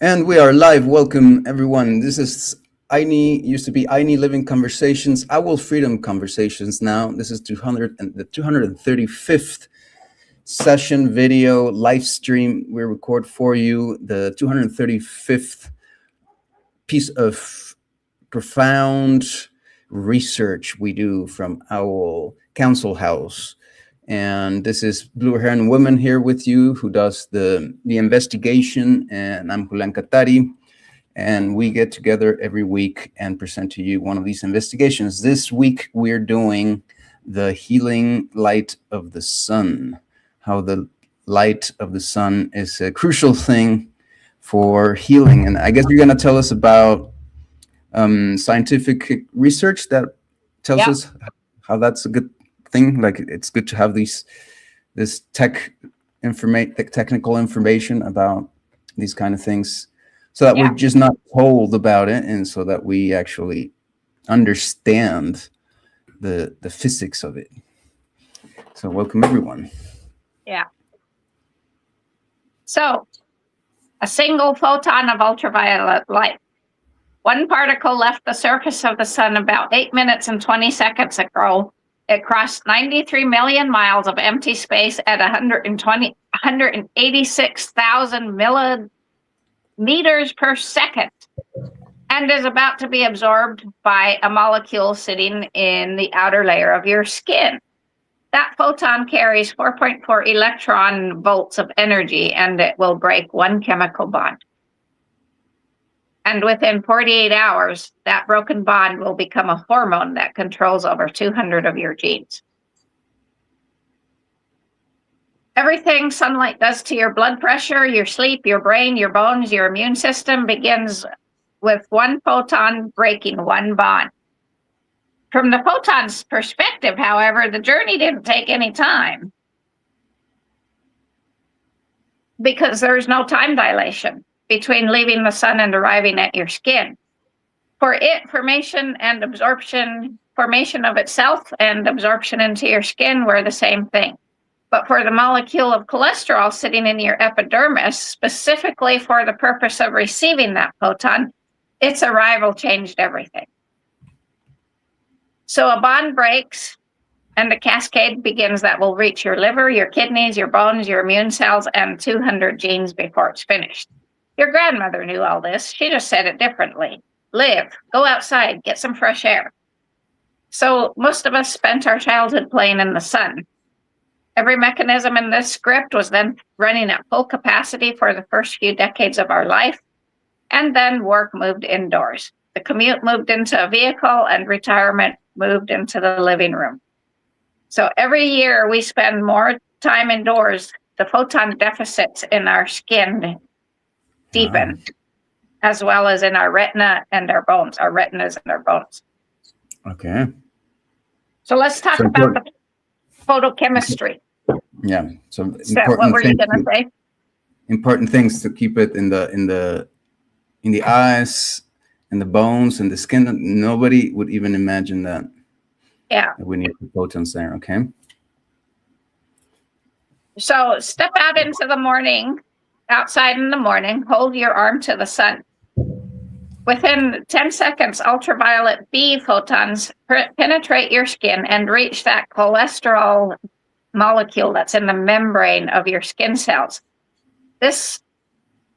And we are live. Welcome, everyone. This is used to be INI Living Conversations, Owl Freedom Conversations now. This is the 235th session video live stream. We record for you the 235th piece of profound research we do from Owl Council House. And this is Blue Heron Women here with you, who does the investigation, and I'm Julian Katari, and we get together every week and present to you one of these investigations. This week we're doing the healing light of the sun, how the light of the sun is a crucial thing for healing. And I guess you're going to tell us about scientific research that tells us how that's a good thing. Like, it's good to have this technical information about these kind of things, so that we're just not told about it, and so that we actually understand the physics of it. So welcome, everyone. Yeah. So a single photon of ultraviolet light. One particle left the surface of the sun about 8 minutes and 20 seconds ago. It crossed 93 million miles of empty space at 186,000 millimeters per second, and is about to be absorbed by a molecule sitting in the outer layer of your skin. That photon carries 4.4 electron volts of energy, and it will break one chemical bond. And within 48 hours, that broken bond will become a hormone that controls over 200 of your genes. Everything sunlight does to your blood pressure, your sleep, your brain, your bones, your immune system begins with one photon breaking one bond. From the photon's perspective, however, the journey didn't take any time, because there's no time dilation between leaving the sun and arriving at your skin. For it, formation of itself and absorption into your skin were the same thing. But for the molecule of cholesterol sitting in your epidermis, specifically for the purpose of receiving that photon, its arrival changed everything. So a bond breaks, and a cascade begins that will reach your liver, your kidneys, your bones, your immune cells, and 200 genes before it's finished. Your grandmother knew all this. She just said it differently. Live, go outside, get some fresh air. So most of us spent our childhood playing in the sun. Every mechanism in this script was then running at full capacity for the first few decades of our life, and then work moved indoors. The commute moved into a vehicle, and retirement moved into the living room. So every year we spend more time indoors, the photon deficits in our skin deepen, as well as in our retina and our bones, our retinas and our bones. Okay. So let's talk about the photochemistry. Yeah. So what were you going to say? Important things to keep it in the eyes and the bones and the skin. Nobody would even imagine that. Yeah. We need the photons there. Okay. So step out into the morning, outside in the morning, hold your arm to the sun. Within 10 seconds, ultraviolet B photons penetrate your skin and reach that cholesterol molecule that's in the membrane of your skin cells. This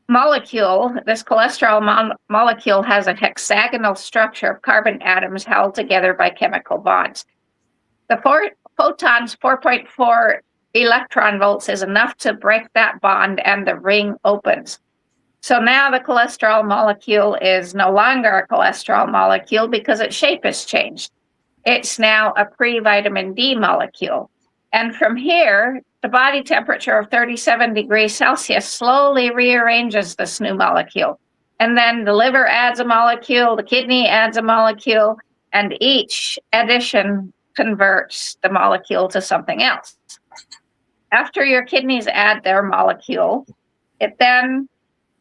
molecule, this cholesterol molecule, has a hexagonal structure of carbon atoms held together by chemical bonds. The photon's 4.4 electron volts is enough to break that bond, and the ring opens. So now the cholesterol molecule is no longer a cholesterol molecule because its shape has changed. It's now a pre-vitamin D molecule. And from here, the body temperature of 37 degrees Celsius slowly rearranges this new molecule. And then the liver adds a molecule, the kidney adds a molecule, and each addition converts the molecule to something else. After your kidneys add their molecule, it then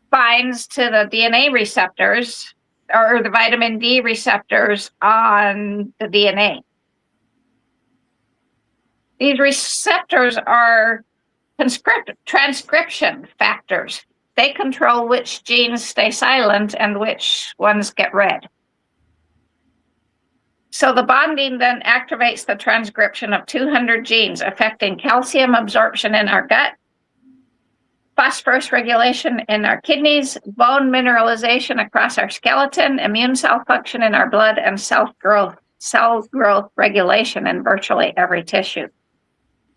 binds to the DNA receptors, or the vitamin D receptors on the DNA. These receptors are transcription factors They control which genes stay silent and which ones get read. So the bonding then activates the transcription of 200 genes affecting calcium absorption in our gut, phosphorus regulation in our kidneys, bone mineralization across our skeleton, immune cell function in our blood, and cell growth regulation in virtually every tissue,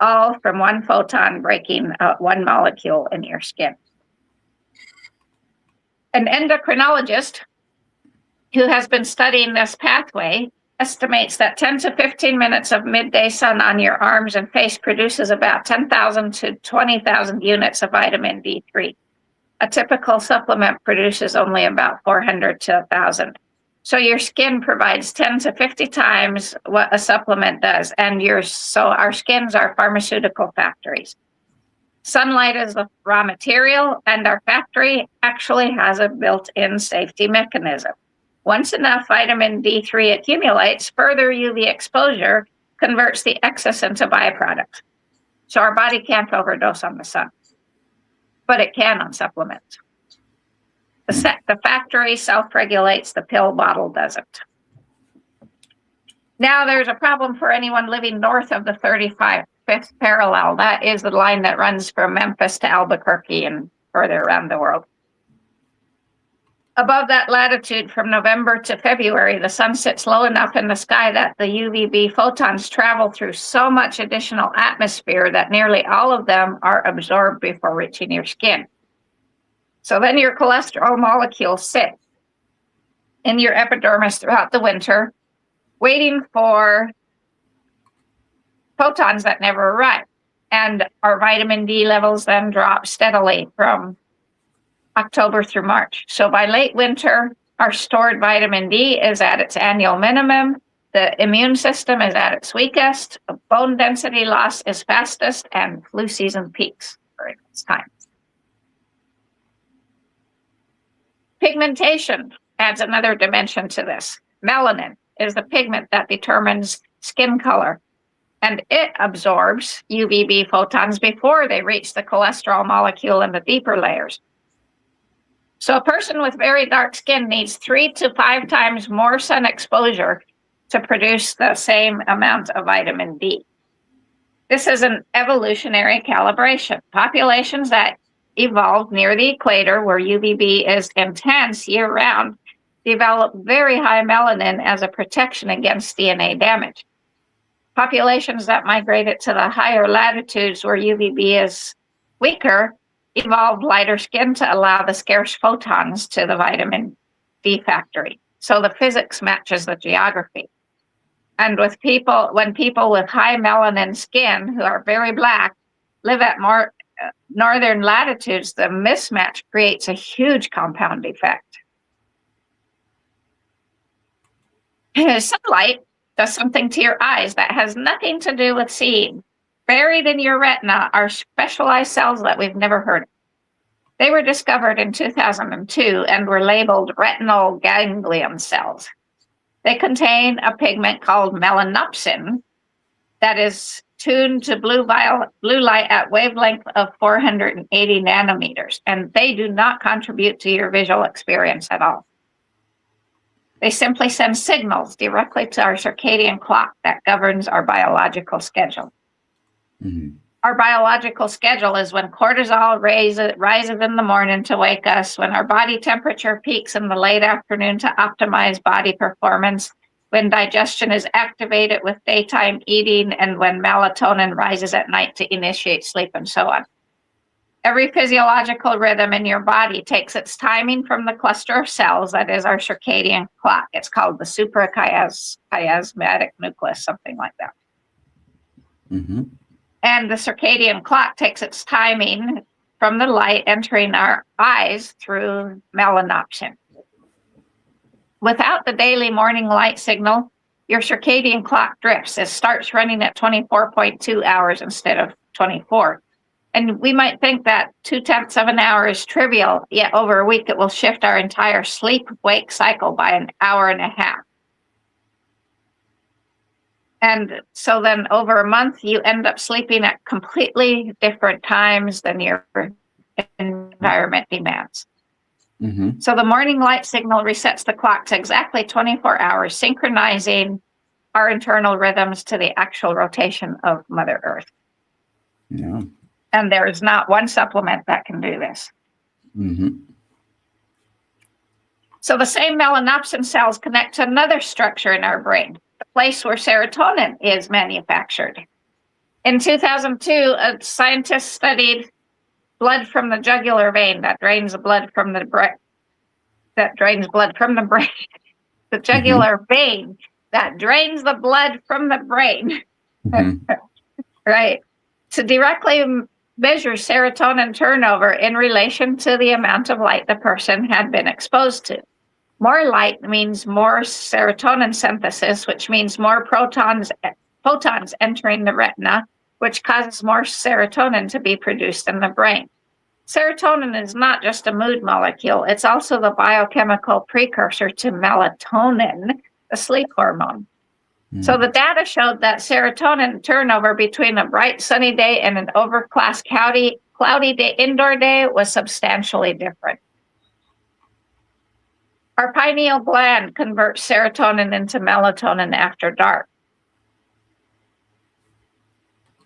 all from one photon breaking one molecule in your skin. An endocrinologist who has been studying this pathway estimates that 10 to 15 minutes of midday sun on your arms and face produces about 10,000 to 20,000 units of vitamin D3. A typical supplement produces only about 400 to 1,000. So your skin provides 10 to 50 times what a supplement does, and our skins are pharmaceutical factories. Sunlight is the raw material, and our factory actually has a built-in safety mechanism. Once enough vitamin D3 accumulates, further UV exposure converts the excess into byproducts. So our body can't overdose on the sun, but it can on supplements. The factory self-regulates, the pill bottle doesn't. Now there's a problem for anyone living north of the 35th parallel. That is the line that runs from Memphis to Albuquerque and further around the world. Above that latitude, from November to February, the sun sits low enough in the sky that the UVB photons travel through so much additional atmosphere that nearly all of them are absorbed before reaching your skin. So then your cholesterol molecules sit in your epidermis throughout the winter, waiting for photons that never arrive. And our vitamin D levels then drop steadily from October through March. So by late winter, our stored vitamin D is at its annual minimum. The immune system is at its weakest. Bone density loss is fastest, and flu season peaks during this time. Pigmentation adds another dimension to this. Melanin is the pigment that determines skin color, and it absorbs UVB photons before they reach the cholesterol molecule in the deeper layers. So a person with very dark skin needs 3 to 5 times more sun exposure to produce the same amount of vitamin D. This is an evolutionary calibration. Populations that evolved near the equator, where UVB is intense year-round, develop very high melanin as a protection against DNA damage. Populations that migrated to the higher latitudes, where UVB is weaker, evolved lighter skin to allow the scarce photons to the vitamin D factory. So the physics matches the geography. And when people with high melanin skin, who are very black, live at more northern latitudes, the mismatch creates a huge compound effect. Sunlight does something to your eyes that has nothing to do with seeing. Buried in your retina are specialized cells that we've never heard of. They were discovered in 2002 and were labeled retinal ganglion cells. They contain a pigment called melanopsin that is tuned to blue light at wavelength of 480 nanometers, and they do not contribute to your visual experience at all. They simply send signals directly to our circadian clock that governs our biological schedule. Mm-hmm. Our biological schedule is when cortisol rises in the morning to wake us, when our body temperature peaks in the late afternoon to optimize body performance, when digestion is activated with daytime eating, and when melatonin rises at night to initiate sleep, and so on. Every physiological rhythm in your body takes its timing from the cluster of cells that is our circadian clock. It's called the suprachiasmatic nucleus, something like that. Mm-hmm. And the circadian clock takes its timing from the light entering our eyes through melanopsin. Without the daily morning light signal, your circadian clock drifts. It starts running at 24.2 hours instead of 24. And we might think that 0.2 of an hour is trivial, yet over a week it will shift our entire sleep-wake cycle by an hour and a half. And so then over a month, you end up sleeping at completely different times than your environment environment demands. Mm-hmm. So the morning light signal resets the clock to exactly 24 hours, synchronizing our internal rhythms to the actual rotation of Mother Earth. Yeah. And there is not one supplement that can do this. Mm-hmm. So the same melanopsin cells connect to another structure in our brain, the place where serotonin is manufactured. In 2002, a scientist studied blood from the jugular vein that drains blood from the brain. The jugular vein that drains the blood from the brain. Mm-hmm. Right. To directly measure serotonin turnover in relation to the amount of light the person had been exposed to. More light means more serotonin synthesis, which means more photons entering the retina, which causes more serotonin to be produced in the brain. Serotonin is not just a mood molecule, it's also the biochemical precursor to melatonin, the sleep hormone. So the data showed that serotonin turnover between a bright sunny day and an overcast cloudy day, indoor day was substantially different. Our pineal gland converts serotonin into melatonin after dark.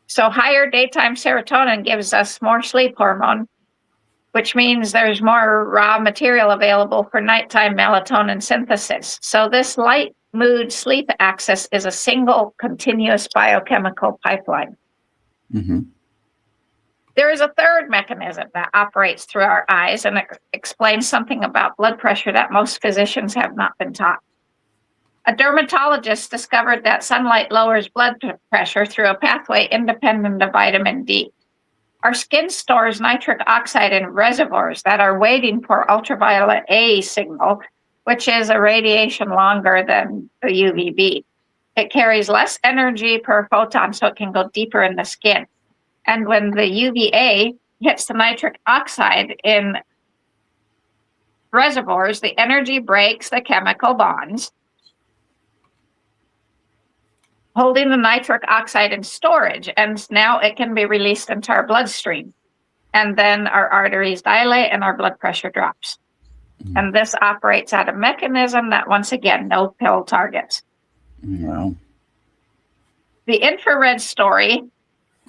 So higher daytime serotonin gives us more sleep hormone, which means there's more raw material available for nighttime melatonin synthesis. So this light mood sleep axis is a single continuous biochemical pipeline. Mm-hmm. There is a third mechanism that operates through our eyes and explains something about blood pressure that most physicians have not been taught. A dermatologist discovered that sunlight lowers blood pressure through a pathway independent of vitamin D. Our skin stores nitric oxide in reservoirs that are waiting for ultraviolet A signal, which is a radiation longer than the UVB. It carries less energy per photon, so it can go deeper in the skin. And when the UVA hits the nitric oxide in reservoirs, the energy breaks the chemical bonds, holding the nitric oxide in storage, and now it can be released into our bloodstream. And then our arteries dilate and our blood pressure drops. Mm-hmm. And this operates at a mechanism that, once again, no pill targets. Wow. The infrared story,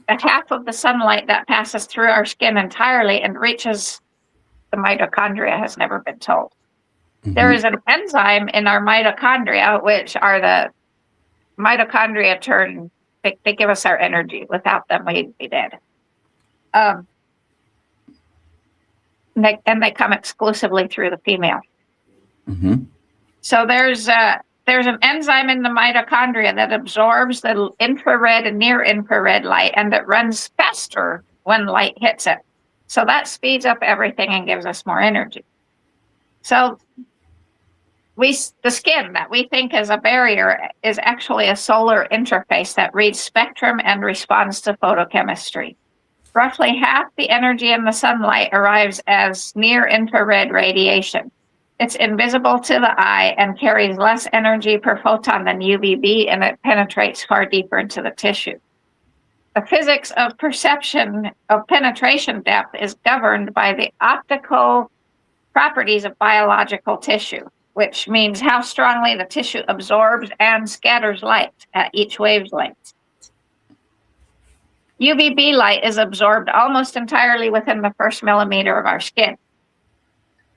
the half of the sunlight that passes through our skin entirely and reaches the mitochondria, has never been told. Mm-hmm. There is an enzyme in our mitochondria, which are the mitochondria they give us our energy. Without them, we'd be dead. And they come exclusively through the female. Mm-hmm. So there's an enzyme in the mitochondria that absorbs the infrared and near infrared light, and that runs faster when light hits it. So that speeds up everything and gives us more energy. So the skin that we think is a barrier is actually a solar interface that reads spectrum and responds to photochemistry. Roughly half the energy in the sunlight arrives as near infrared radiation. It's invisible to the eye and carries less energy per photon than UVB, and it penetrates far deeper into the tissue. The physics of perception of penetration depth is governed by the optical properties of biological tissue, which means how strongly the tissue absorbs and scatters light at each wavelength. UVB light is absorbed almost entirely within the first millimeter of our skin.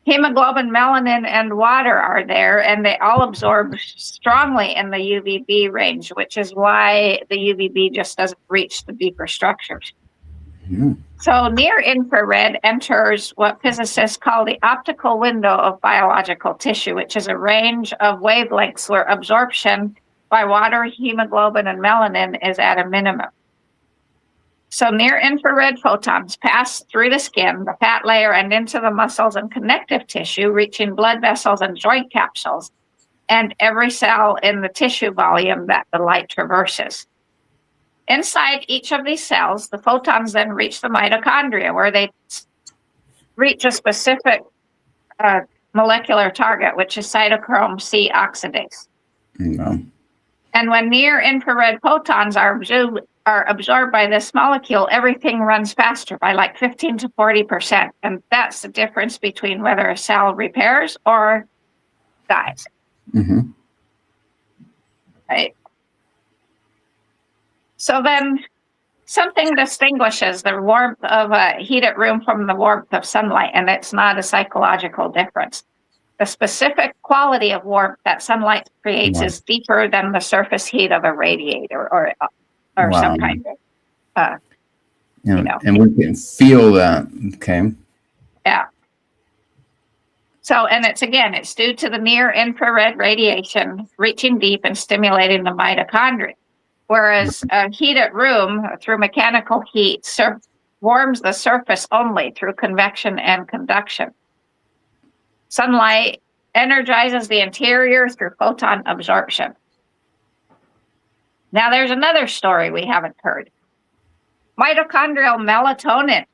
Hemoglobin, melanin, and water are there, and they all absorb strongly in the UVB range, which is why the UVB just doesn't reach the deeper structures. Mm-hmm. So near infrared enters what physicists call the optical window of biological tissue, which is a range of wavelengths where absorption by water, hemoglobin, and melanin is at a minimum. So near infrared photons pass through the skin, the fat layer, and into the muscles and connective tissue, reaching blood vessels and joint capsules, and every cell in the tissue volume that the light traverses. Inside each of these cells, the photons then reach the mitochondria, where they reach a specific molecular target, which is cytochrome C oxidase. No. And when near infrared photons are are absorbed by this molecule, everything runs faster by like 15 to 40%. And that's the difference between whether a cell repairs or dies. Mm-hmm. Right? So then something distinguishes the warmth of a heated room from the warmth of sunlight, and it's not a psychological difference. The specific quality of warmth that sunlight creates is deeper than the surface heat of a radiator or some kind of, And we can feel that. Okay. Yeah. So, and it's due to the near infrared radiation reaching deep and stimulating the mitochondria. Whereas a heated room through mechanical heat warms the surface only through convection and conduction. Sunlight energizes the interior through photon absorption. Now there's another story we haven't heard. Mitochondrial melatonin.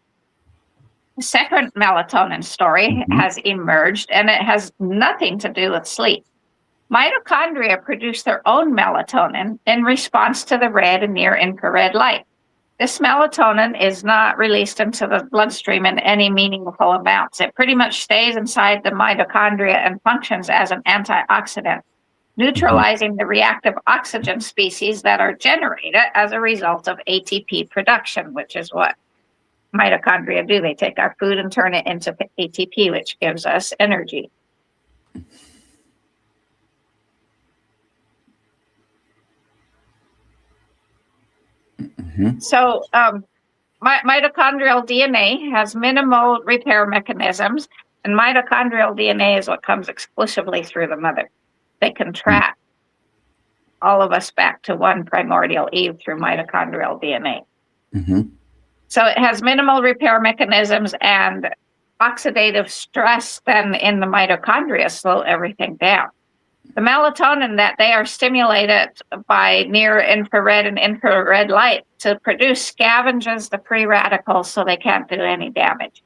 The second melatonin story has emerged, and it has nothing to do with sleep. Mitochondria produce their own melatonin in response to the red and near infrared light. This melatonin is not released into the bloodstream in any meaningful amounts. It pretty much stays inside the mitochondria and functions as an antioxidant, neutralizing the reactive oxygen species that are generated as a result of ATP production, which is what mitochondria do. They take our food and turn it into ATP, which gives us energy. So mitochondrial DNA has minimal repair mechanisms, and mitochondrial DNA is what comes exclusively through the mother. They can track all of us back to one primordial Eve through mitochondrial DNA. So it has minimal repair mechanisms, and oxidative stress then in the mitochondria slow everything down. The melatonin that they are stimulated by near infrared and infrared light to produce scavenges the free radicals so they can't do any damage.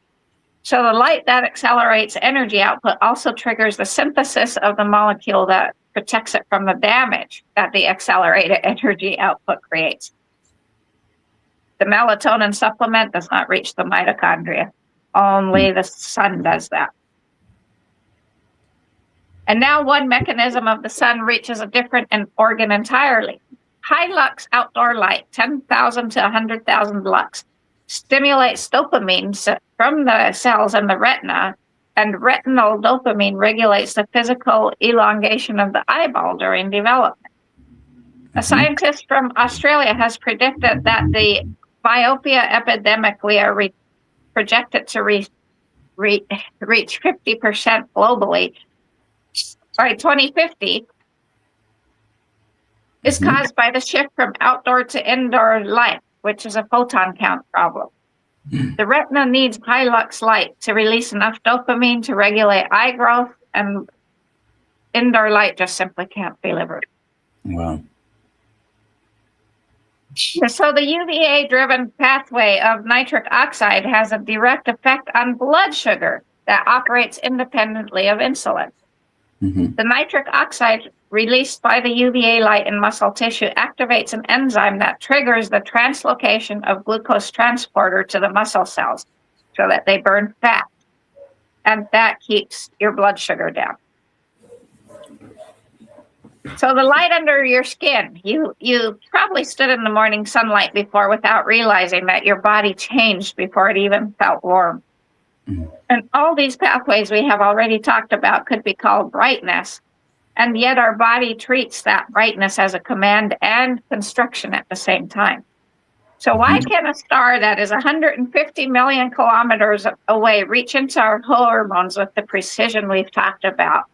So the light that accelerates energy output also triggers the synthesis of the molecule that protects it from the damage that the accelerated energy output creates. The melatonin supplement does not reach the mitochondria. Only the sun does that. And now one mechanism of the sun reaches a different organ entirely. High lux outdoor light, 10,000 to 100,000 lux, stimulates dopamine from the cells in the retina, and retinal dopamine regulates the physical elongation of the eyeball during development. A scientist from Australia has predicted that the myopia epidemic we are projected to reach 50% globally by 2050 is caused by the shift from outdoor to indoor light, which is a photon count problem. The retina needs high lux light to release enough dopamine to regulate eye growth, and indoor light just simply can't deliver it. Wow. So the UVA-driven pathway of nitric oxide has a direct effect on blood sugar that operates independently of insulin. The nitric oxide released by the UVA light in muscle tissue activates an enzyme that triggers the translocation of glucose transporter to the muscle cells so that they burn fat. And that keeps your blood sugar down. So the light under your skin, you probably stood in the morning sunlight before without realizing that your body changed before it even felt warm. And all these pathways we have already talked about could be called brightness, and yet our body treats that brightness as a command and construction at the same time. So why can a star that is 150 million kilometers away reach into our hormones with the precision we've talked about?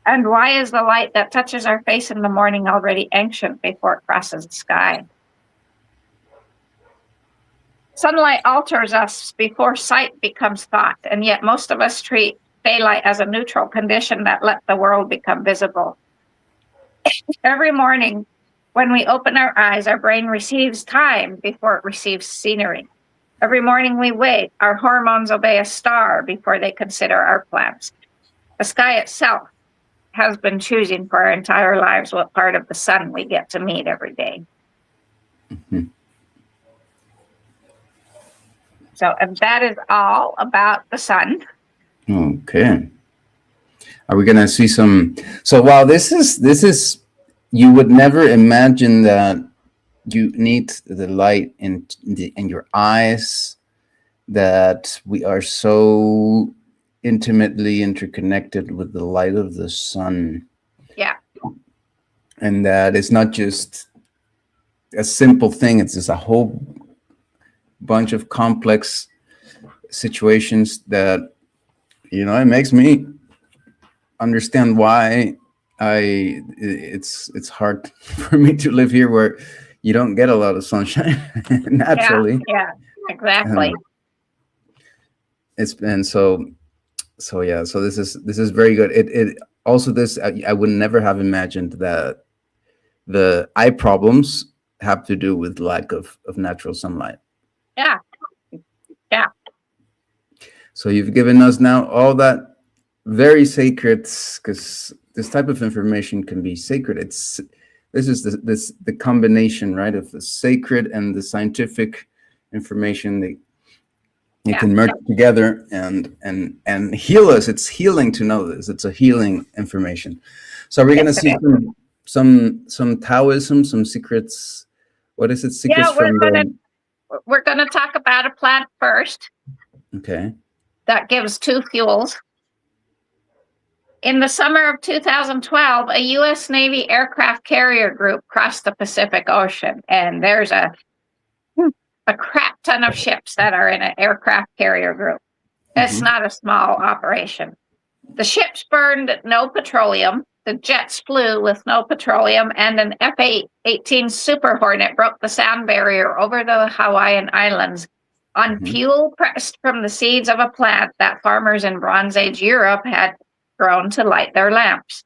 And why is the light that touches our face in the morning already ancient before it crosses the sky? Sunlight alters us before sight becomes thought, and yet most of us treat daylight as a neutral condition that lets the world become visible. Every morning, when we open our eyes, our brain receives time before it receives scenery. Every morning we wake, our hormones obey a star before they consider our plans. The sky itself has been choosing for our entire lives what part of the sun we get to meet every day. So, and that is all about the sun. Okay. Are we gonna see some? So wow, this is you would never imagine that you need the light in your eyes, that we are so intimately interconnected with the light of the sun. Yeah. And that it's not just a simple thing, it's just a whole bunch of complex situations that, you know, it makes me understand why it's hard for me to live here where you don't get a lot of sunshine naturally. Yeah, exactly. It's been so yeah, so this is very good. It also, this I would never have imagined that the eye problems have to do with lack of natural sunlight. Yeah. So you've given us now all that very sacred, because this type of information can be sacred. This is the combination, right, of the sacred and the scientific information. They can merge together and heal us. It's healing to know this. It's a healing information. So we're gonna see some Taoism, some secrets. What is it? Secrets we're gonna talk about a plant first. Okay. That gives two fuels. In the summer of 2012, a U.S. Navy aircraft carrier group crossed the Pacific Ocean, and there's a crap ton of ships that are in an aircraft carrier group. It's not a small operation. The ships burned no petroleum, the jets flew with no petroleum, and an F-18 Super Hornet broke the sound barrier over the Hawaiian Islands on fuel pressed from the seeds of a plant that farmers in Bronze Age Europe had grown to light their lamps.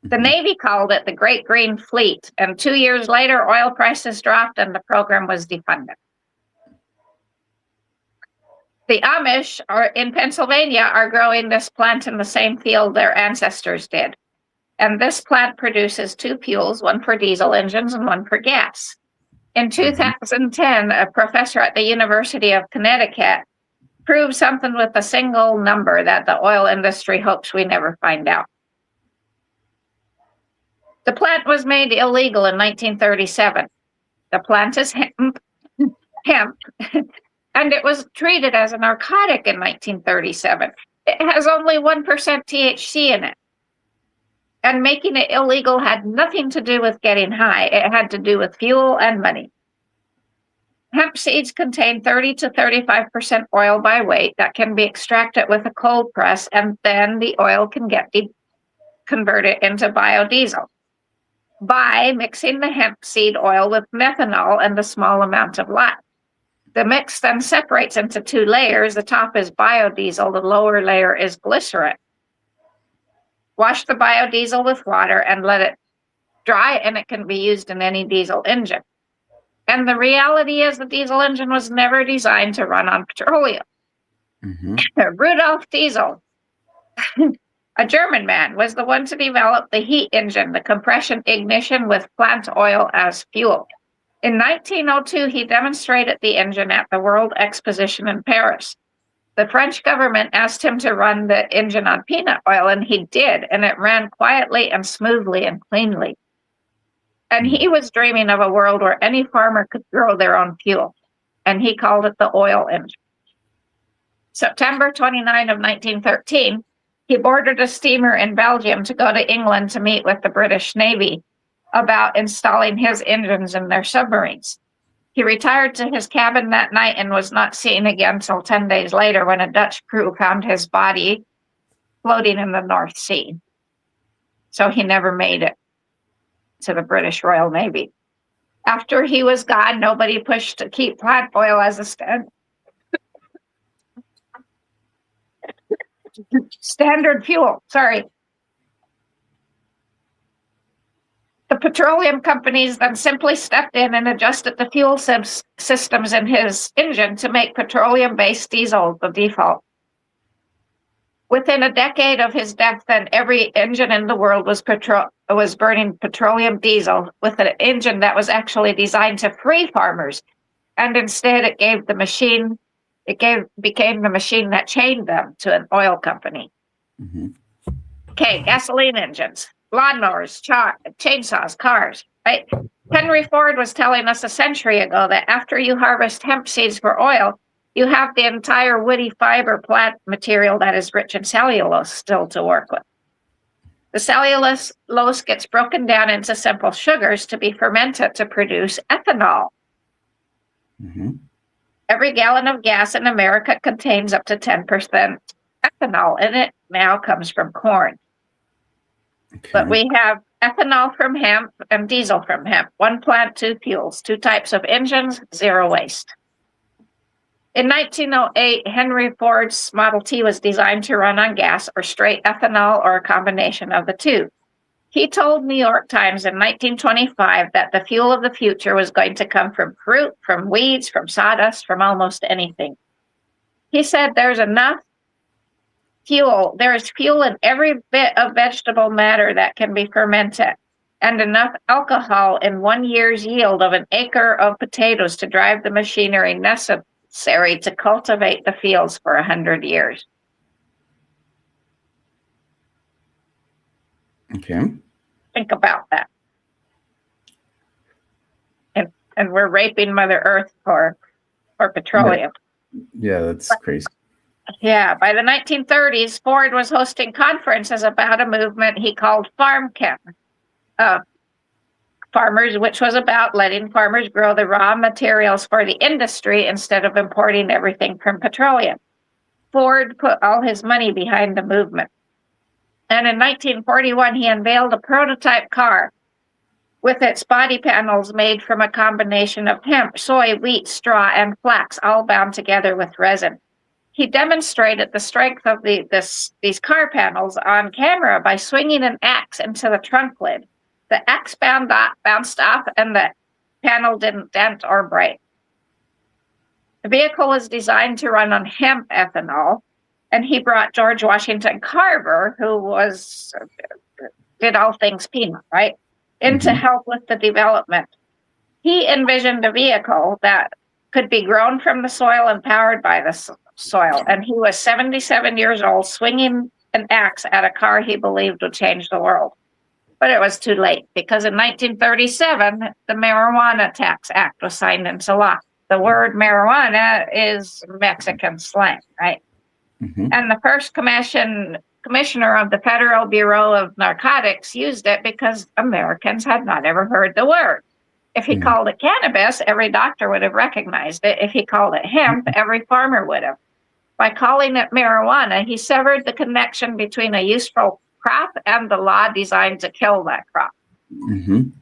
The Navy called it the Great Green Fleet, and 2 years later, oil prices dropped and the program was defunded. The Amish in Pennsylvania are growing this plant in the same field their ancestors did. And this plant produces two fuels, one for diesel engines and one for gas. In 2010, a professor at the University of Connecticut proved something with a single number that the oil industry hopes we never find out. The plant was made illegal in 1937. The plant is hemp, and it was treated as a narcotic in 1937. It has only 1% THC in it. And making it illegal had nothing to do with getting high. It had to do with fuel and money. Hemp seeds contain 30 to 35% oil by weight that can be extracted with a cold press, and then the oil can get converted into biodiesel by mixing the hemp seed oil with methanol and a small amount of lye. The mix then separates into two layers. The top is biodiesel, the lower layer is glycerin. Wash the biodiesel with water and let it dry, and it can be used in any diesel engine. And the reality is the diesel engine was never designed to run on petroleum. Rudolf Diesel, a German man, was the one to develop the heat engine, the compression ignition with plant oil as fuel. In 1902, he demonstrated the engine at the World Exposition in Paris. The French government asked him to run the engine on peanut oil, and he did, and it ran quietly and smoothly and cleanly. And he was dreaming of a world where any farmer could grow their own fuel, and he called it the oil engine. September 29 of 1913, he boarded a steamer in Belgium to go to England to meet with the British Navy about installing his engines in their submarines. He retired to his cabin that night and was not seen again until 10 days later when a Dutch crew found his body floating in the North Sea. So he never made it to the British Royal Navy. After he was gone, nobody pushed to keep plant oil as a standard fuel. Sorry. The petroleum companies then simply stepped in and adjusted the fuel systems in his engine to make petroleum-based diesel the default. Within a decade of his death, then every engine in the world was burning petroleum diesel with an engine that was actually designed to free farmers, and instead it gave the machine became the machine that chained them to an oil company. Mhm. Okay, gasoline engines, lawnmowers, chainsaws, cars, right? Henry Ford was telling us a century ago that after you harvest hemp seeds for oil, you have the entire woody fiber plant material that is rich in cellulose still to work with. The cellulose gets broken down into simple sugars to be fermented to produce ethanol. Mhm. Every gallon of gas in America contains up to 10% ethanol in it, now comes from corn. But Okay. we have ethanol from hemp and diesel from hemp. One plant, two fuels, two types of engines, zero waste. In 1908, Henry Ford's Model T was designed to run on gas or straight ethanol or a combination of the two. He told New York Times in 1925 that the fuel of the future was going to come from fruit, from weeds, from sawdust, from almost anything. He said there's enough fuel, there is fuel in every bit of vegetable matter that can be fermented, and enough alcohol in 1 year's yield of an acre of potatoes to drive the machinery necessary to cultivate the fields for 100 years. Okay. Think about that. And we're raping Mother Earth for petroleum. Yeah, that's crazy. Yeah, by the 1930s, Ford was hosting conferences about a movement he called Farm Chem. Farmers, which was about letting farmers grow the raw materials for the industry instead of importing everything from petroleum. Ford put all his money behind the movement. And in 1941, he unveiled a prototype car with its body panels made from a combination of hemp, soy, wheat, straw, and flax, all bound together with resin. He demonstrated the strength of these car panels on camera by swinging an axe into the trunk lid. The axe bounced off, and the panel didn't dent or break. The vehicle was designed to run on hemp ethanol, and he brought George Washington Carver, who did all things peanut, right, into help with the development. He envisioned a vehicle that could be grown from the soil and powered by the soil. And he was 77 years old, swinging an axe at a car he believed would change the world. But it was too late, because in 1937, the Marijuana Tax Act was signed into law. The word marijuana is Mexican slang, right? Mhm. And the first commissioner of the Federal Bureau of Narcotics used it because Americans had not ever heard the word. If he called it cannabis, every doctor would have recognized it. If he called it hemp, every farmer would have. By calling it marijuana, he severed the connection between a useful crop and the law designed to kill that crop. Mhm.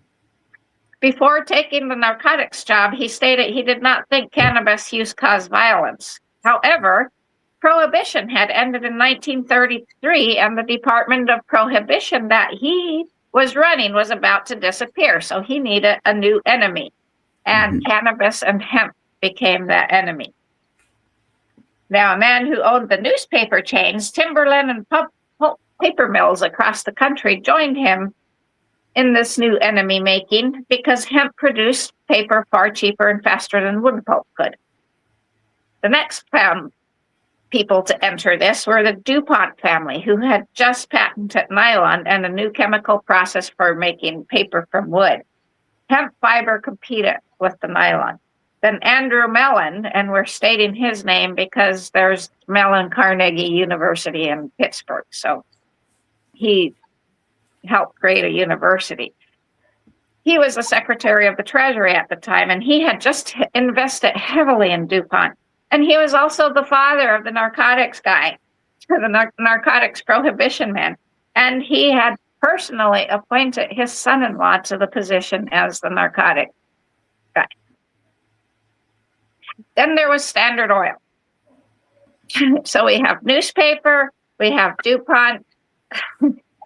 Before taking the narcotics job, he stated he did not think cannabis use caused violence. However, Prohibition had ended in 1933, and the Department of Prohibition that he was running was about to disappear. So he needed a new enemy, and cannabis and hemp became that enemy. Now, a man who owned the newspaper chains, Timberland and paper mills across the country, joined him in this new enemy making because hemp produced paper far cheaper and faster than wood pulp could. The next people to enter this were the DuPont family, who had just patented nylon and a new chemical process for making paper from wood. Hemp fiber competed with the nylon. Then Andrew Mellon, and we're stating his name because there's Mellon Carnegie University in Pittsburgh, so he helped create a university. He was the Secretary of the Treasury at the time, and he had just invested heavily in DuPont. And he was also the father of the narcotics guy, the narcotics prohibition man. And he had personally appointed his son-in-law to the position as the narcotic guy. Then there was Standard Oil. So we have newspaper, we have DuPont,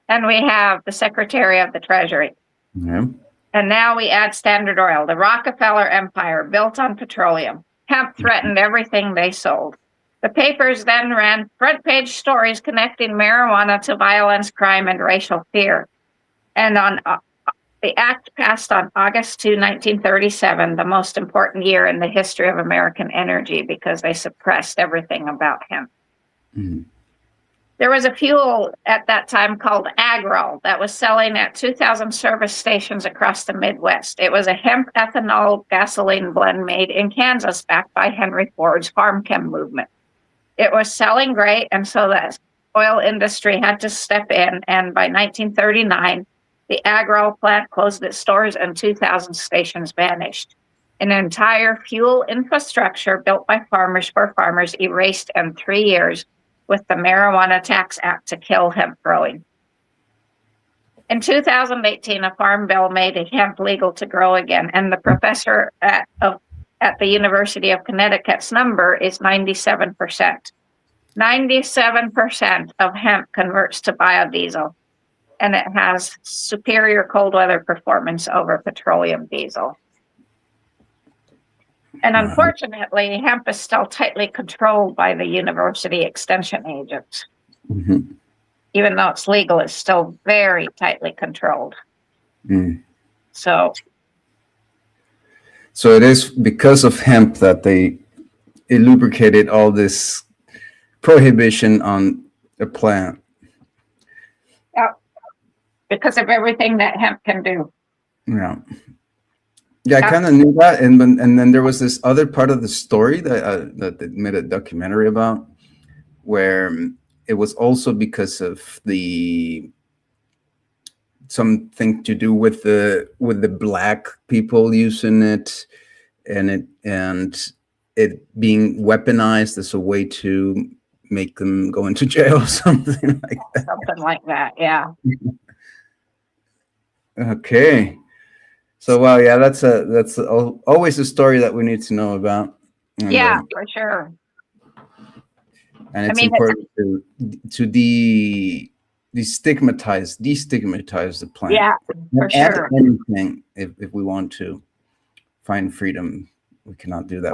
and we have the Secretary of the Treasury. Yeah. And now we add Standard Oil, the Rockefeller empire built on petroleum. Hemp threatened everything they sold. The papers then ran front-page stories connecting marijuana to violence, crime, and racial fear. And on The act passed on August 2, 1937, the most important year in the history of American energy because they suppressed everything about hemp. Mhm. There was a fuel at that time called Agrol that was selling at 2,000 service stations across the Midwest. It was a hemp ethanol gasoline blend made in Kansas, backed by Henry Ford's farm chem movement. It was selling great, and so the oil industry had to step in, and by 1939, the Agrol plant closed its stores and 2,000 stations vanished. An entire fuel infrastructure built by farmers for farmers erased in 3 years with the Marijuana Tax Act to kill hemp growing. In 2018, a farm bill made hemp legal to grow again, and the professor at the University of Connecticut's number is 97%. 97% of hemp converts to biodiesel, and it has superior cold weather performance over petroleum diesel. And unfortunately, hemp is still tightly controlled by the university extension agents. Mhm. Even though it's legal, it's still very tightly controlled. Mm. So So it is because of hemp that it lubricated all this prohibition on a plant. because of everything that hemp can do. Yeah. Yeah, I kind of knew that, and then there was this other part of the story that they made a documentary about, where it was also because of something to do with the black people using it, and it being weaponized as a way to make them go into jail or something like that. Something like that, yeah. Okay. So wow, yeah, that's always a story that we need to know about. And, Yeah, for sure. and it's I mean, important to destigmatize the plant. Yeah, for Add sure. anything if we want to find freedom. We cannot do that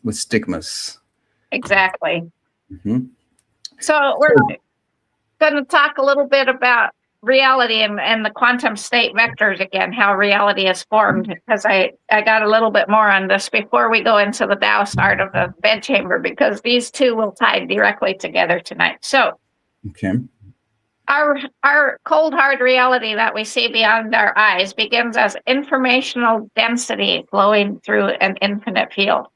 with stigmas. Exactly. Mhm. So we're going to talk a little bit about reality and the quantum state vectors again, how reality is formed, because I got a little bit more on this before we go into the Taoist art of the bedchamber, because these two will tie directly together tonight. So Okay. our cold hard reality that we see beyond our eyes begins as informational density flowing through an infinite field.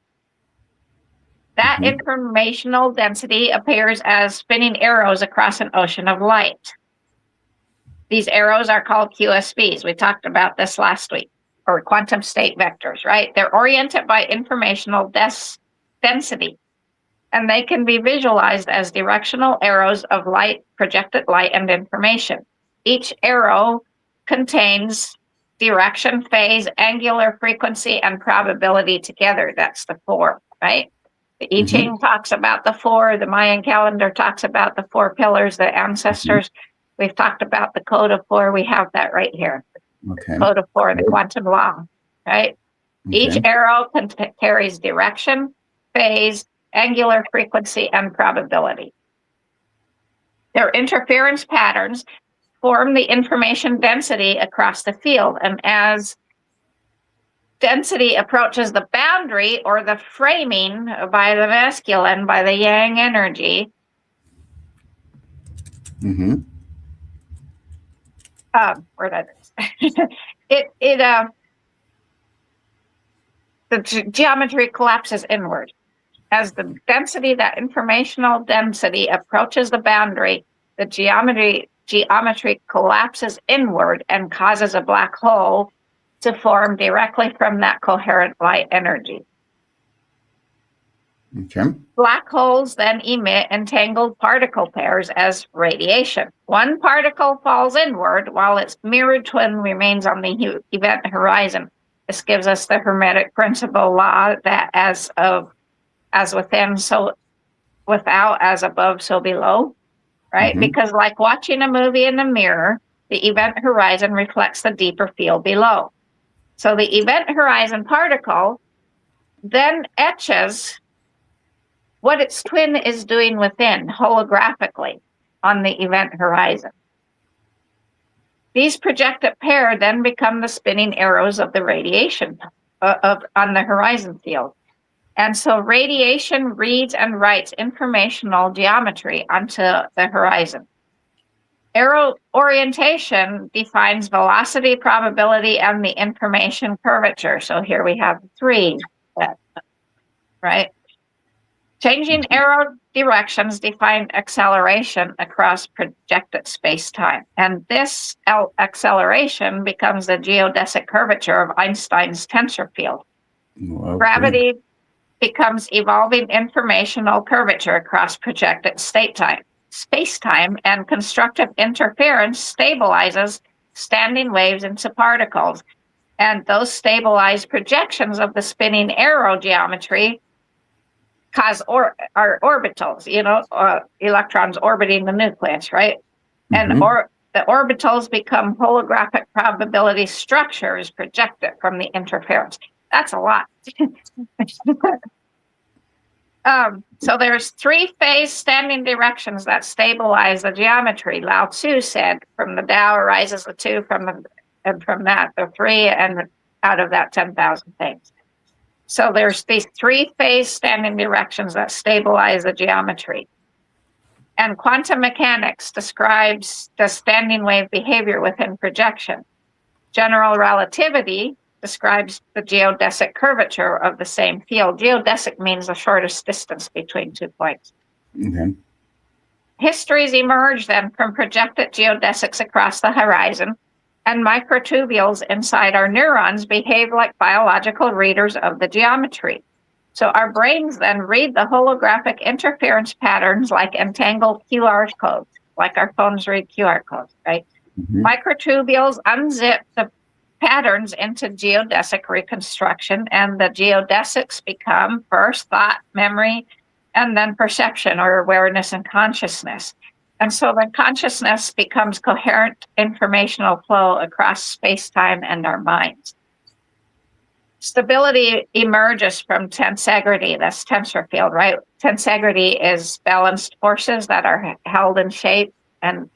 That Mhm. informational density appears as spinning arrows across an ocean of light. These arrows are called QSVs. We talked about this last week, or quantum state vectors, right? They're oriented by informational density, and they can be visualized as directional arrows of light, projected light, and information. Each arrow contains direction, phase, angular frequency, and probability together. That's the 4, right? The I Ching talks about the 4. The Mayan calendar talks about the 4 pillars, the ancestors. We've talked about the code of 4. We have that right here. Okay. Code of 4, the quantum law, right? Each Okay. arrow carries direction, phase, angular frequency, and probability. Their interference patterns form the information density across the field. And as density approaches the boundary or the framing by the masculine, by the yang energy, Mm-hmm. where that is, the geometry collapses inward. As the density, that informational density approaches the boundary, the geometry collapses inward and causes a black hole to form directly from that coherent light energy. Okay. Black holes then emit entangled particle pairs as radiation. One particle falls inward while its mirrored twin remains on the event horizon. This gives us the Hermetic principle law that as within, so without, as above, so below, right? Mhm. Because like watching a movie in the mirror, the event horizon reflects the deeper field below. So the event horizon particle then etches what its twin is doing within holographically on the event horizon. These projected pair then become the spinning arrows of the radiation on the horizon field. And so radiation reads and writes informational geometry onto the horizon. Arrow orientation defines velocity, probability, and the information curvature. So here we have 3, right? Changing arrow directions define acceleration across projected space-time. And this acceleration becomes the geodesic curvature of Einstein's tensor field. Okay. Gravity becomes evolving informational curvature across projected space-time, and constructive interference stabilizes standing waves into particles. And those stabilized projections of the spinning arrow geometry cause our orbitals, electrons orbiting the nucleus, right? Mm-hmm. And the orbitals become holographic probability structures projected from the interference. That's a lot. So there's 3 phase standing directions that stabilize the geometry. Lao Tzu said, from the Tao arises the 2, and from that the 3, and out of that 10,000 things. So there's these 3 phase standing directions that stabilize the geometry. And quantum mechanics describes the standing wave behavior within projection. General relativity describes the geodesic curvature of the same field. Geodesic means the shortest distance between 2 points. Okay. Histories emerge then from projected geodesics across the horizon, and microtubules inside our neurons behave like biological readers of the geometry. So our brains then read the holographic interference patterns like entangled QR codes, like our phones read QR codes, right? Mm-hmm. Microtubules unzip the patterns into geodesic reconstruction, and the geodesics become first thought, memory, and then perception or awareness and consciousness. And so the consciousness becomes coherent informational flow across space-time and our minds. Stability emerges from tensegrity, that's tensor field, right? Tensegrity is balanced forces that are held in shape and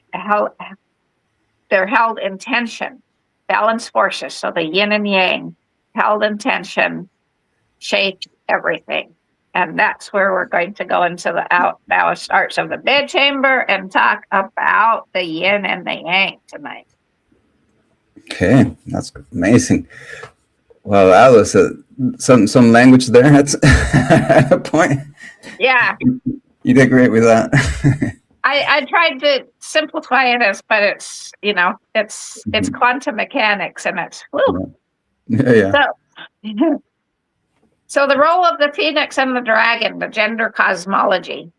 they're held in tension. Balanced forces, so the yin and yang, held in tension, shape everything. And that's where we're going to go into the Taoist arts of the bedchamber and talk about the yin and the yang tonight. Okay, that's amazing. Well, Alice, some language there at a point. Yeah. You did great with that. I tried to simplify it but it's, it's quantum mechanics and it's, woo. Yeah. So the role of the phoenix and the dragon, the gender cosmology.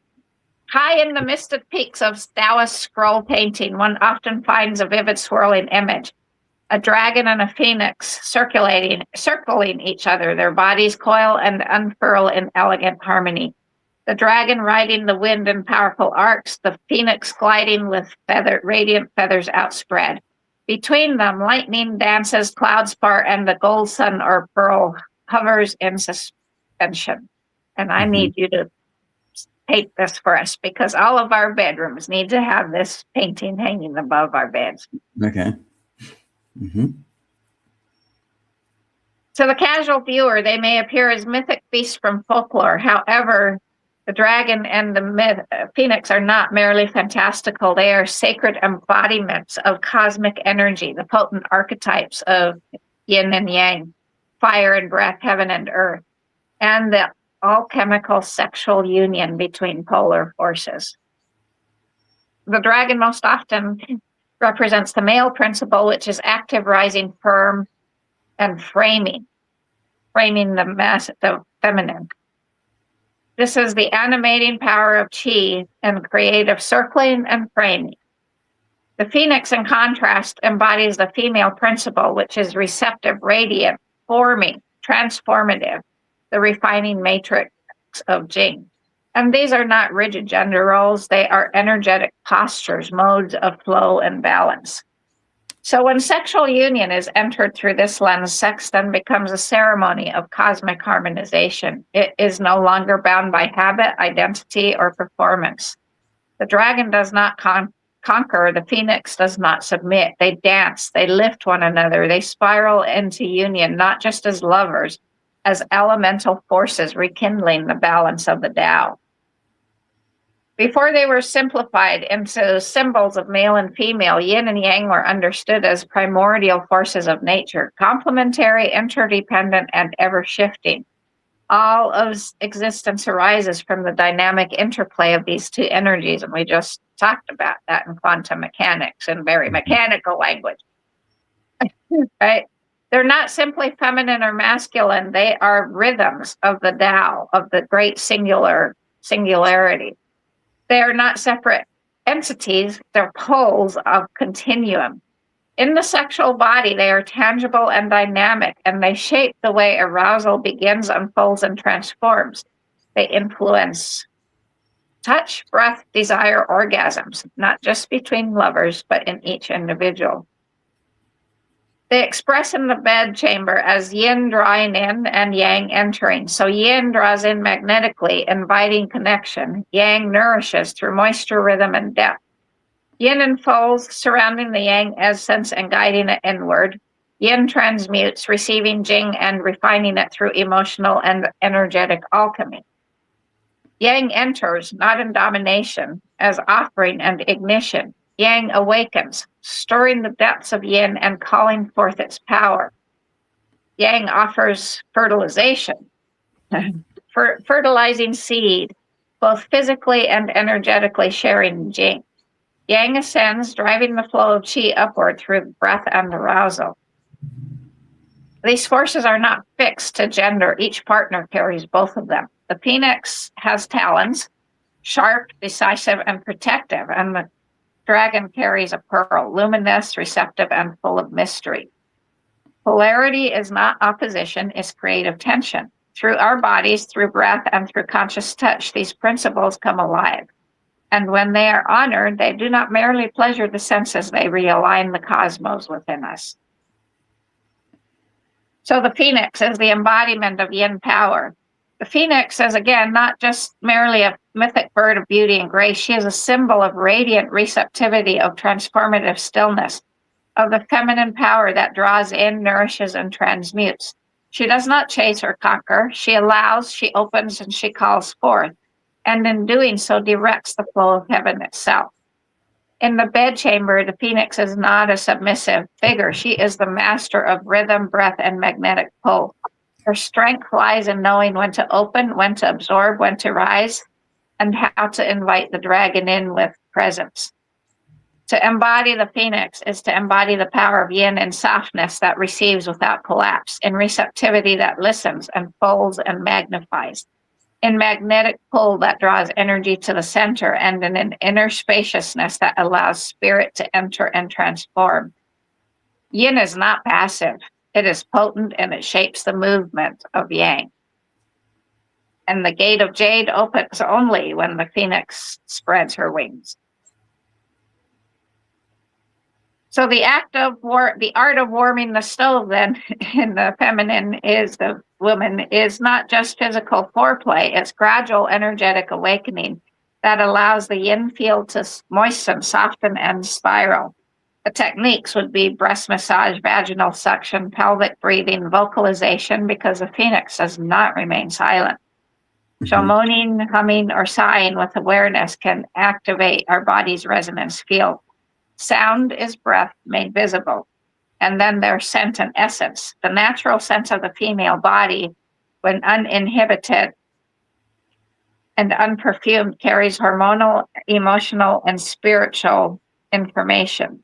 High in the misted peaks of Taoist scroll painting, one often finds a vivid swirling image. A dragon and a phoenix circling each other. Their bodies coil and unfurl in elegant harmony. The dragon riding the wind in powerful arcs, the phoenix gliding with radiant feathers outspread. Between them, lightning dances, clouds part, and the gold sun or pearl hovers in suspension. And I need you to paint this for us because all of our bedrooms need to have this painting hanging above our beds. Okay. Mm-hmm. To the casual viewer, they may appear as mythic beasts from folklore. However, the dragon and the phoenix are not merely fantastical. They are sacred embodiments of cosmic energy, the potent archetypes of yin and yang, fire and breath, heaven and earth, and the alchemical sexual union between polar forces. The dragon most often represents the male principle, which is active, rising, firm, and framing the feminine. This is the animating power of chi and creative circling and framing. The phoenix, in contrast, embodies the female principle, which is receptive, radiant, forming, transformative, the refining matrix of Jing. And these are not rigid gender roles. They are energetic postures, modes of flow and balance. So when sexual union is entered through this lens, sex then becomes a ceremony of cosmic harmonization. It is no longer bound by habit, identity, or performance. The dragon does not conquer, the phoenix does not submit. They dance, they lift one another, they spiral into union, not just as lovers, as elemental forces rekindling the balance of the Tao. Before they were simplified into symbols of male and female, yin and yang were understood as primordial forces of nature, complementary, interdependent, and ever-shifting. All of existence arises from the dynamic interplay of these two energies, and we just talked about that in quantum mechanics in very mechanical language. Right? They're not simply feminine or masculine, they are rhythms of the Tao, of the great singularity. They are not separate entities, they're poles of continuum. In the sexual body, they are tangible and dynamic, and they shape the way arousal begins, unfolds, and transforms. They influence touch, breath, desire, orgasms, not just between lovers, but in each individual. They express in the bed chamber as yin drawing in and yang entering. So yin draws in magnetically, inviting connection. Yang nourishes through moisture, rhythm, and depth. Yin enfolds, surrounding the yang essence and guiding it inward. Yin transmutes, receiving Jing and refining it through emotional and energetic alchemy. Yang enters, not in domination, as offering and ignition. Yang awakens, stirring the depths of yin and calling forth its power. Yang offers fertilization, fertilizing seed, both physically and energetically sharing Jing. Yang ascends, driving the flow of qi upward through breath and arousal. These forces are not fixed to gender. Each partner carries both of them. The phoenix has talons, sharp, decisive, and protective, and the dragon carries a pearl, luminous, receptive, and full of mystery. Polarity is not opposition, it's creative tension. Through our bodies, through breath, and through conscious touch, these principles come alive. And when they are honored, they do not merely pleasure the senses, they realign the cosmos within us. So the phoenix is the embodiment of yin power. The phoenix is, again, not just merely a mythic bird of beauty and grace. She is a symbol of radiant receptivity, of transformative stillness, of the feminine power that draws in, nourishes, and transmutes. She does not chase or conquer. She allows, she opens, and she calls forth. And in doing so, directs the flow of heaven itself. In the bedchamber, the phoenix is not a submissive figure. She is the master of rhythm, breath, and magnetic pull. Her strength lies in knowing when to open, when to absorb, when to rise, and how to invite the dragon in with presence. To embody the phoenix is to embody the power of yin in softness that receives without collapse, in receptivity that listens and folds and magnifies, in magnetic pull that draws energy to the center, and in an inner spaciousness that allows spirit to enter and transform. Yin is not passive. It is potent and it shapes the movement of yang. And the gate of jade opens only when the phoenix spreads her wings. So the art of warming the stove then in the feminine is the woman is not just physical foreplay, it's gradual energetic awakening that allows the yin field to moisten, soften, and spiral. The techniques would be breast massage, vaginal suction, pelvic breathing, vocalization, because the phoenix does not remain silent. So moaning, humming, or sighing with awareness can activate our body's resonance field. Sound is breath made visible. And then there's scent and essence. The natural sense of the female body, when uninhibited and unperfumed, carries hormonal, emotional, and spiritual information.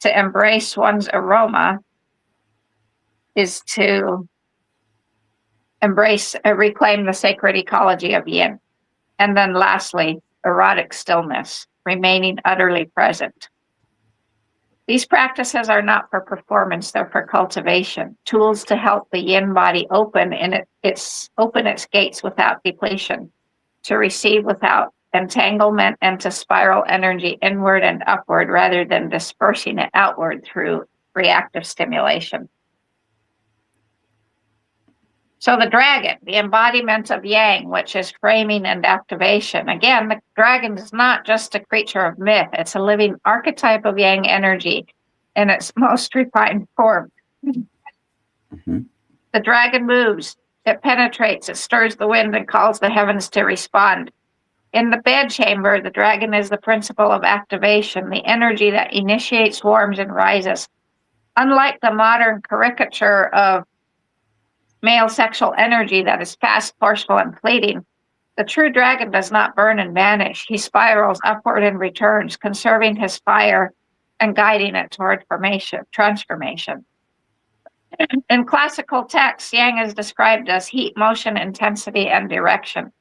To embrace one's aroma is to reclaim the sacred ecology of yin. And then lastly, erotic stillness, remaining utterly present. These practices are not for performance, they're for cultivation, tools to help the yin body open its gates without depletion, to receive without entanglement, and to spiral energy inward and upward rather than dispersing it outward through reactive stimulation. So the dragon, the embodiment of yang, which is framing and activation. Again, the dragon is not just a creature of myth. It's a living archetype of yang energy in its most refined form. Mm-hmm. The dragon moves, it penetrates, it stirs the wind and calls the heavens to respond. In the bed chamber, the dragon is the principle of activation, the energy that initiates, warms, and rises. Unlike the modern caricature of male sexual energy that is fast, forceful, and fleeting, the true dragon does not burn and vanish. He spirals upward and returns, conserving his fire and guiding it toward transformation. In classical texts, yang is described as heat, motion, intensity, and direction.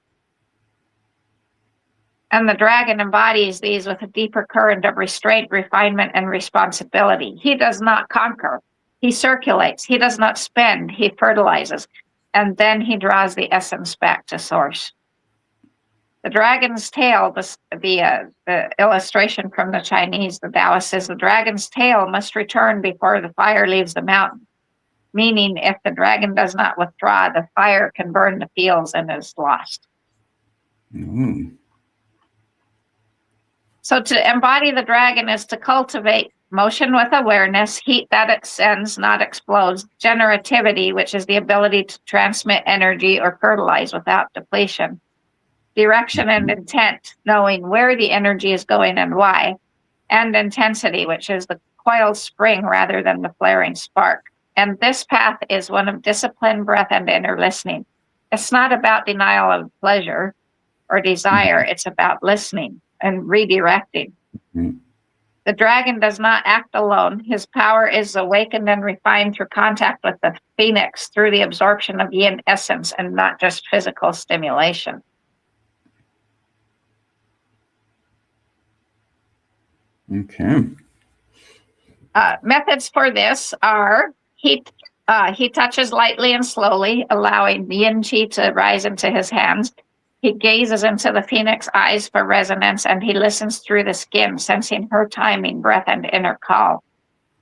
And the dragon embodies these with a deeper current of restraint, refinement, and responsibility. He does not conquer. He circulates. He does not spend. He fertilizes. And then he draws the essence back to source. The dragon's tail, the illustration from the Chinese, the Taoist says the dragon's tail must return before the fire leaves the mountain. Meaning, if the dragon does not withdraw, the fire can burn the fields and is lost. Mm. So to embody the dragon is to cultivate motion with awareness, heat that ascends, not explodes, generativity, which is the ability to transmit energy or fertilize without depletion, direction and intent, knowing where the energy is going and why, and intensity, which is the coiled spring rather than the flaring spark. And this path is one of discipline, breath, and inner listening. It's not about denial of pleasure or desire. It's about listening and redirecting. Mm-hmm. The dragon does not act alone. His power is awakened and refined through contact with the phoenix, through the absorption of yin essence and not just physical stimulation. Okay. Methods for this are he touches lightly and slowly, allowing the yin chi to rise into his hands. He gazes into the phoenix eyes for resonance, and he listens through the skin, sensing her timing, breath, and inner call.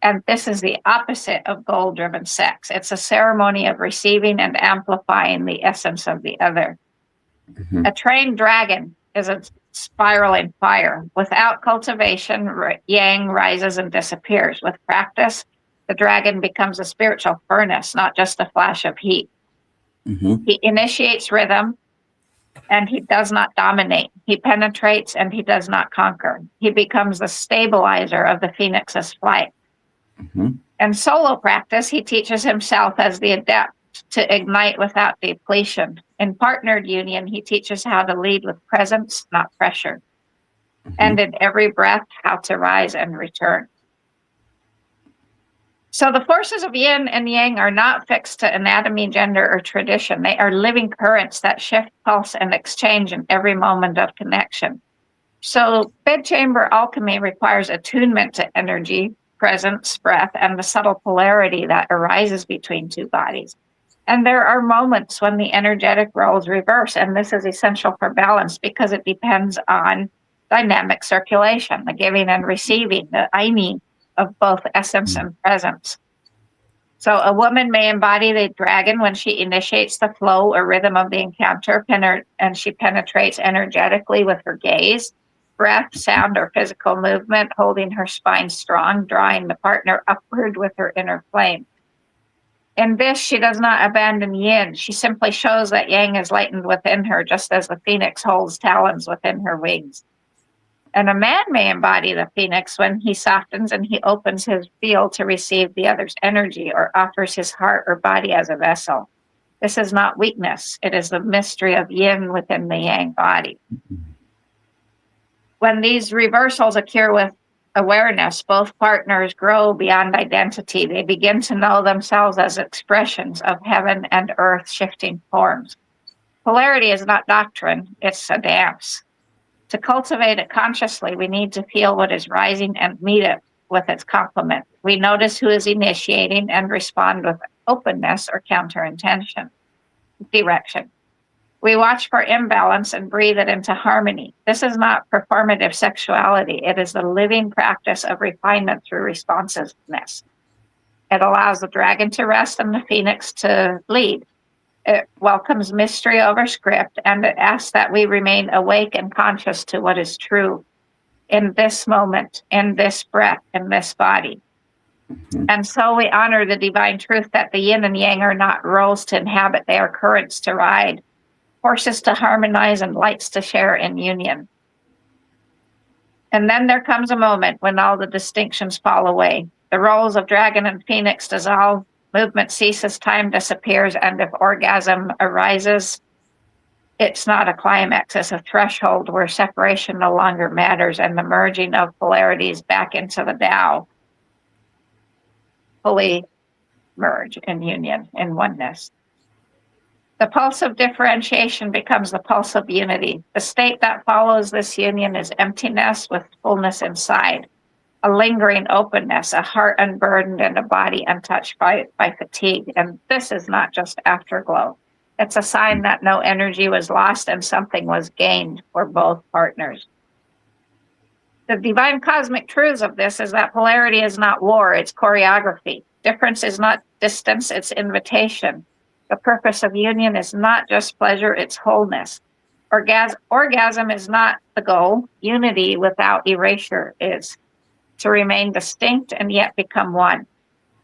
And this is the opposite of goal-driven sex. It's a ceremony of receiving and amplifying the essence of the other. Mm-hmm. A trained dragon is a spiraling fire. Without cultivation, yang rises and disappears. With practice, the dragon becomes a spiritual furnace, not just a flash of heat. Mm-hmm. He initiates rhythm, and he does not dominate. He penetrates, and he does not conquer. He becomes the stabilizer of the phoenix's flight. Mm-hmm. In solo practice, he teaches himself as the adept to ignite without depletion. In partnered union, he teaches how to lead with presence, not pressure. Mm-hmm. And in every breath, how to rise and return. So the forces of yin and yang are not fixed to anatomy, gender, or tradition. They are living currents that shift, pulse, and exchange in every moment of connection. So bedchamber alchemy requires attunement to energy, presence, breath, and the subtle polarity that arises between two bodies. And there are moments when the energetic roles reverse, and this is essential for balance because it depends on dynamic circulation, the giving and receiving, the aini of both essence and presence. So a woman may embody the dragon when she initiates the flow or rhythm of the encounter, and she penetrates energetically with her gaze, breath, sound, or physical movement, holding her spine strong, drawing the partner upward with her inner flame. In this, she does not abandon yin. She simply shows that yang is lightened within her, just as the phoenix holds talons within her wings. And a man may embody the phoenix when he softens and he opens his field to receive the other's energy or offers his heart or body as a vessel. This is not weakness. It is the mystery of yin within the yang body. When these reversals occur with awareness, both partners grow beyond identity. They begin to know themselves as expressions of heaven and earth shifting forms. Polarity is not doctrine, it's a dance. To cultivate it consciously, we need to feel what is rising and meet it with its complement. We notice who is initiating and respond with openness or counter-intention, direction. We watch for imbalance and breathe it into harmony. This is not performative sexuality. It is the living practice of refinement through responsiveness. It allows the dragon to rest and the phoenix to lead. It welcomes mystery over script, and it asks that we remain awake and conscious to what is true in this moment, in this breath, in this body. And so we honor the divine truth that the yin and yang are not roles to inhabit, they are currents to ride, forces to harmonize, and lights to share in union. And then there comes a moment when all the distinctions fall away. The roles of dragon and phoenix dissolve, movement ceases, time disappears, and if orgasm arises, it's not a climax, it's a threshold where separation no longer matters, and the merging of polarities back into the Tao fully merge in union, in oneness. The pulse of differentiation becomes the pulse of unity. The state that follows this union is emptiness with fullness inside, a lingering openness, a heart unburdened, and a body untouched by fatigue. And this is not just afterglow. It's a sign that no energy was lost and something was gained for both partners. The divine cosmic truths of this is that polarity is not war, it's choreography. Difference is not distance, it's invitation. The purpose of union is not just pleasure, it's wholeness. Orgasm is not the goal. Unity without erasure is. To remain distinct and yet become one.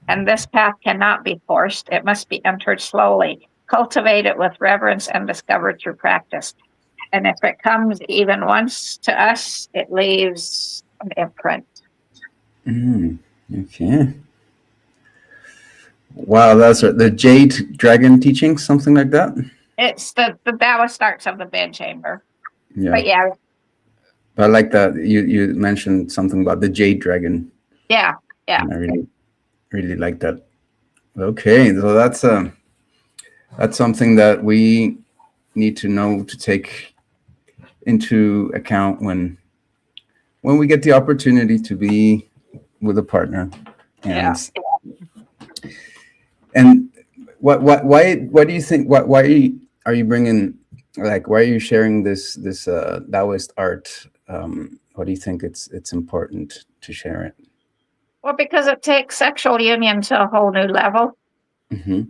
And this path cannot be forced. It must be entered slowly, cultivated with reverence, and discovered through practice. And if it comes even once to us, it leaves an imprint. Okay. Wow, that's the Jade Dragon teaching, something like that? It's the Taoist arts of the bed chamber. Yeah. But yeah. But I like that you mentioned something about the Jade Dragon. Yeah. And I really like that. Okay, so that's something that we need to know to take into account when we get the opportunity to be with a partner. And why do you think why are you bringing, like, why are you sharing this Taoist art? Why do you think it's important to share it? Well, because it takes sexual union to a whole new level. Okay.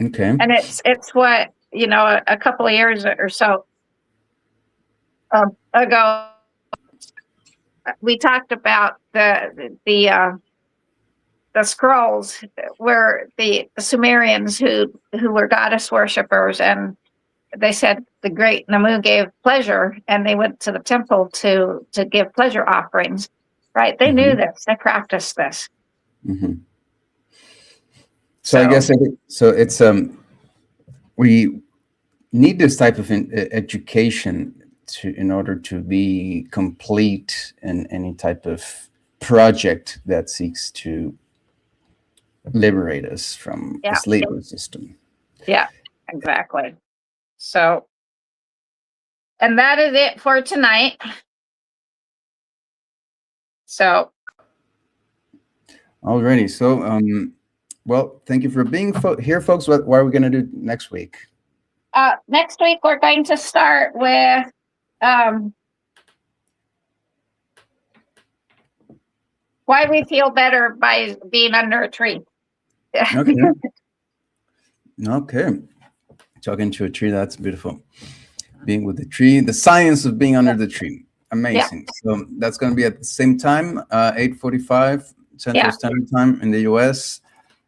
And it's what, a couple of years or so ago, we talked about the scrolls where the Sumerians who were goddess worshippers, and they said the great Namu gave pleasure, and they went to the temple to give pleasure offerings, right? They knew this, they practiced this. So I guess it's we need this type of education in order to be complete in any type of project that seeks to liberate us from the slavery system. Yeah, exactly. So, and that is it for tonight. So, alrighty. So, well, thank you for being here, folks. What are we going to do next week? Next week, we're going to start with why we feel better by being under a tree. Okay. Talking to a tree, that's beautiful. Being with the tree, the science of being under the tree. Amazing. So that's going to be at the same time, 8:45 Central Standard Time in the US.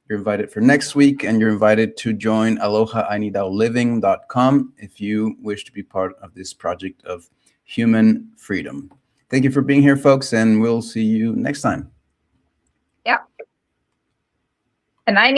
You're invited for next week, and you're invited to join alohainidaoliving.com if you wish to be part of this project of human freedom. Thank you for being here, folks, and we'll see you next time. Yeah. And I